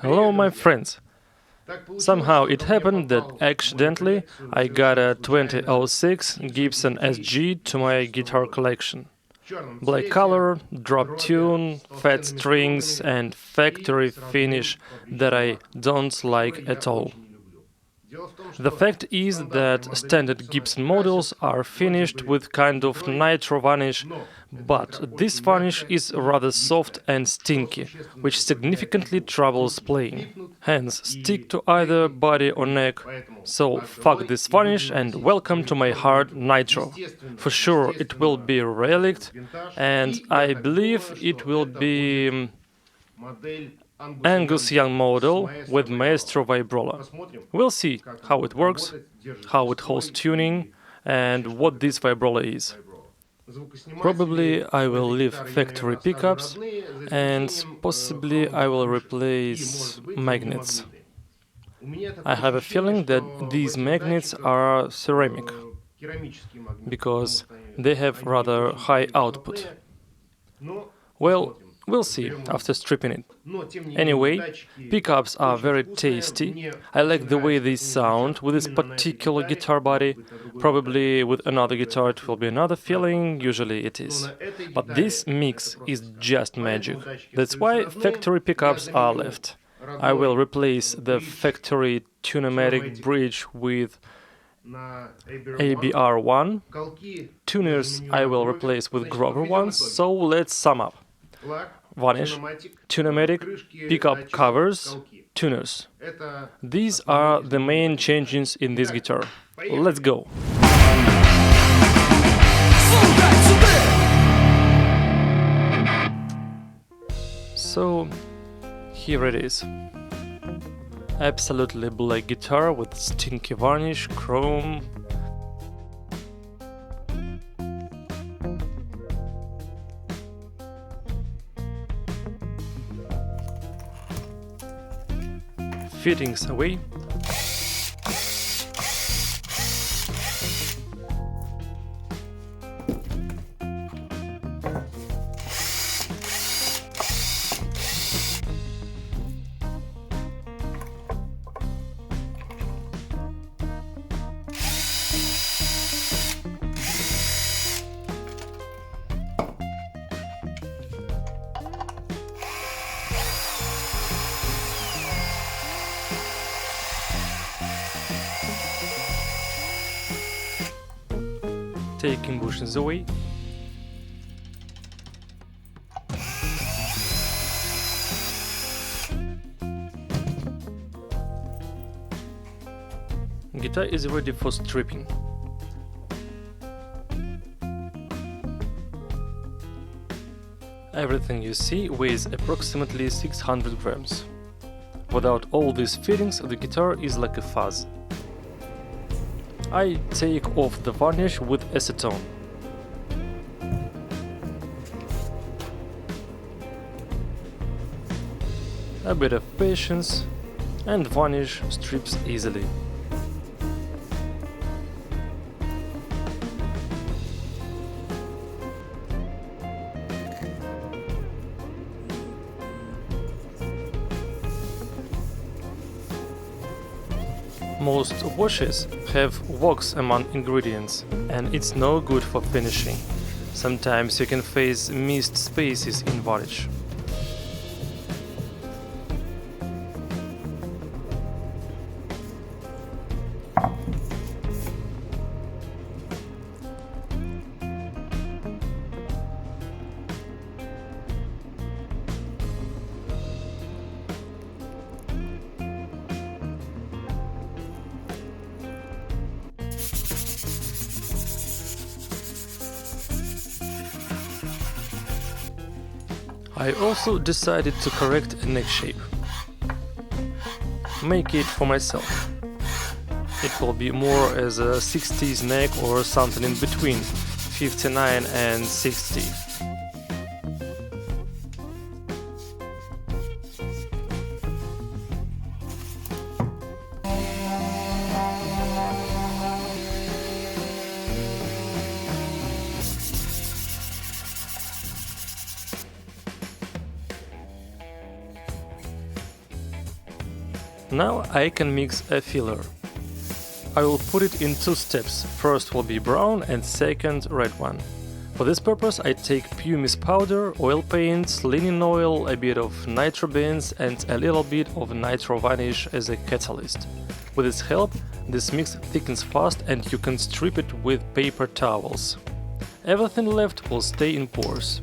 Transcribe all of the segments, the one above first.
Hello, my friends! Somehow it happened that accidentally I got a 2006 Gibson SG to my guitar collection. Black color, drop tune, fat strings and factory finish that I don't like at all. The fact is that standard Gibson models are finished with kind of nitro varnish, but this varnish is rather soft and stinky, which significantly troubles playing. Hence, stick to either body or neck. So fuck this varnish and welcome to my hard nitro. For sure it will be relict, and I believe it will be Angus young model with Maestro Vibrola. We'll see how it works, how it holds tuning, and what this Vibrola is. Probably I will leave factory pickups, and possibly I will replace magnets. I have a feeling that these magnets are ceramic, because they have rather high output. Well, we'll see after stripping it. Anyway, pickups are very tasty. I like the way they sound with this particular guitar body. Probably with another guitar it will be another feeling, usually it is. But this mix is just magic. That's why factory pickups are left. I will replace the factory Tunematic bridge with ABR1. Tuners I will replace with Grover ones, so let's sum up. Varnish, Tunematic, pickup covers, tuners. These are the main changes in this guitar. Let's go! So, here it is. Absolutely black guitar with stinky varnish, chrome. Fittings away. Taking bushings away. Guitar is ready for stripping. Everything you see weighs approximately 600 grams. Without all these fittings, the guitar is like a fuzz. I take off the varnish with acetone. A bit of patience, and varnish strips easily. Most washes have wax among ingredients, and it's no good for finishing. Sometimes you can face missed spaces in varnish. I also decided to correct a neck shape. Make it for myself. It will be more as a 60s neck or something in between 59 and 60. Now I can mix a filler. I will put it in two steps. First will be brown and second red one. For this purpose I take pumice powder, oil paints, linen oil, a bit of nitro beans and a little bit of nitro varnish as a catalyst. With its help, this mix thickens fast and you can strip it with paper towels. Everything left will stay in pores.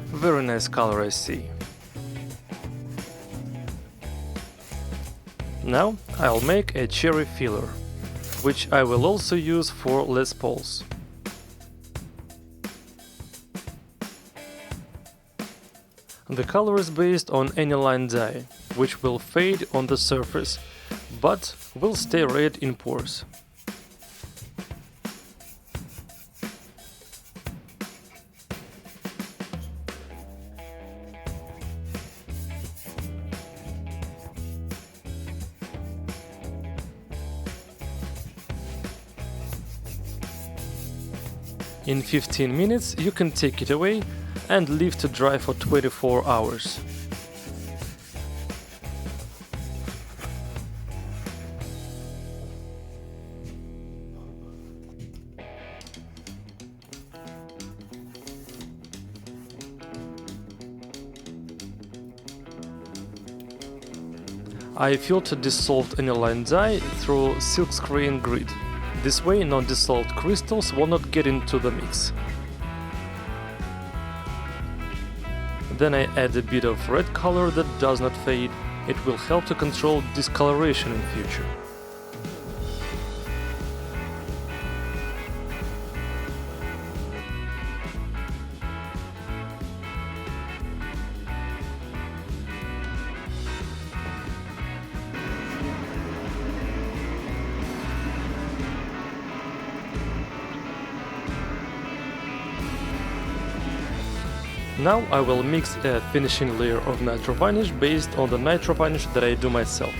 Very nice color, I see. Now I'll make a cherry filler, which I will also use for Les Pauls. The color is based on aniline dye, which will fade on the surface, but will stay red in pores. In 15 minutes you can take it away and leave to dry for 24 hours. I filter dissolved aniline dye through silkscreen grid. This way non-dissolved crystals will not get into the mix. Then I add a bit of red color that does not fade. It will help to control discoloration in future. Now I will mix a finishing layer of nitro varnish based on the nitro varnish that I do myself.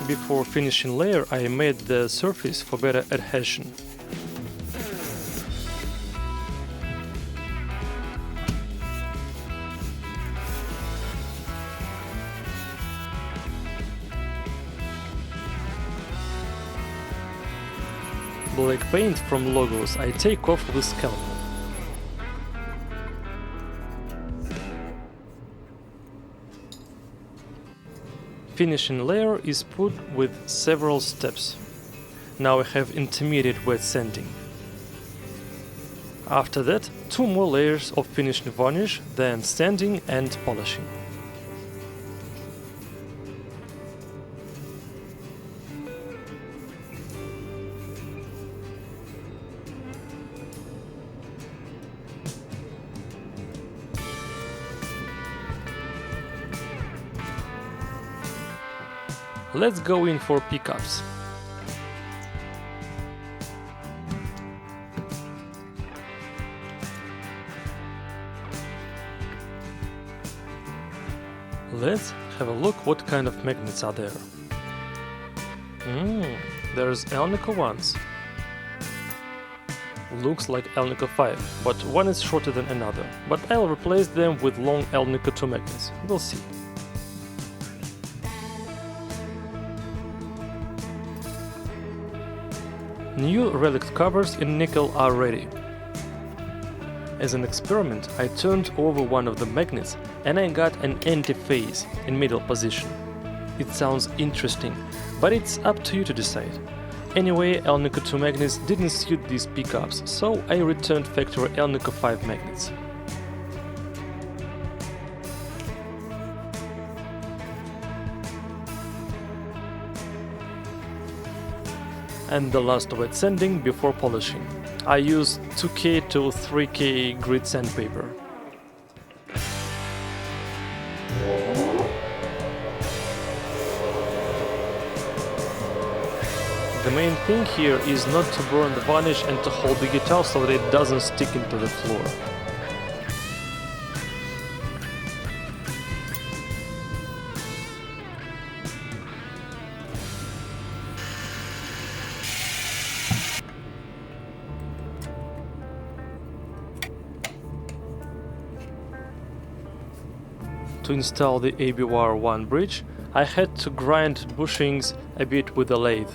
Before finishing layer I made the surface for better adhesion. Black paint from logos I take off with scalpel. Finishing layer is put with several steps. Now I have intermediate wet sanding. After that, 2 more layers of finishing varnish, then sanding and polishing. Let's go in for pickups. Let's have a look what kind of magnets are there. There's Alnico ones. Looks like Alnico 5, but one is shorter than another. But I'll replace them with long Alnico 2 magnets. We'll see. New relic covers in nickel are ready. As an experiment, I turned over one of the magnets and I got an anti-phase in middle position. It sounds interesting, but it's up to you to decide. Anyway, Alnico 2 magnets didn't suit these pickups, so I returned factory Alnico 5 magnets. And the last wet sanding before polishing. I used 2K to 3K grit sandpaper. The main thing here is not to burn the varnish and to hold the guitar so that it doesn't stick into the floor. To install the ABR1 bridge, I had to grind bushings a bit with a lathe.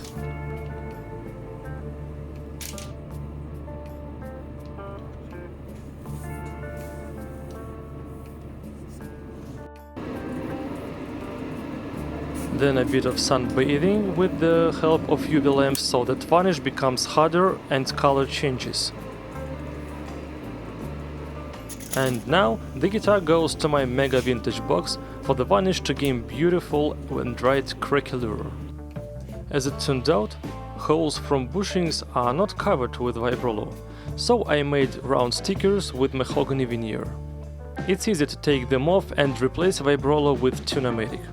Then a bit of sunbathing with the help of UV lamps so that varnish becomes harder and color changes. And now the guitar goes to my mega vintage box for the varnish to gain beautiful and bright craquelure. As it turned out, holes from bushings are not covered with Vibrola, so I made round stickers with mahogany veneer. It's easy to take them off and replace Vibrola with Tune-O-Matic.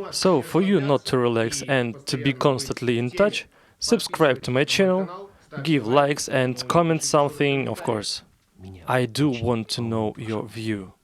So, for you not to relax and to be constantly in touch, subscribe to my channel, give likes and comment something, of course. I do want to know your view.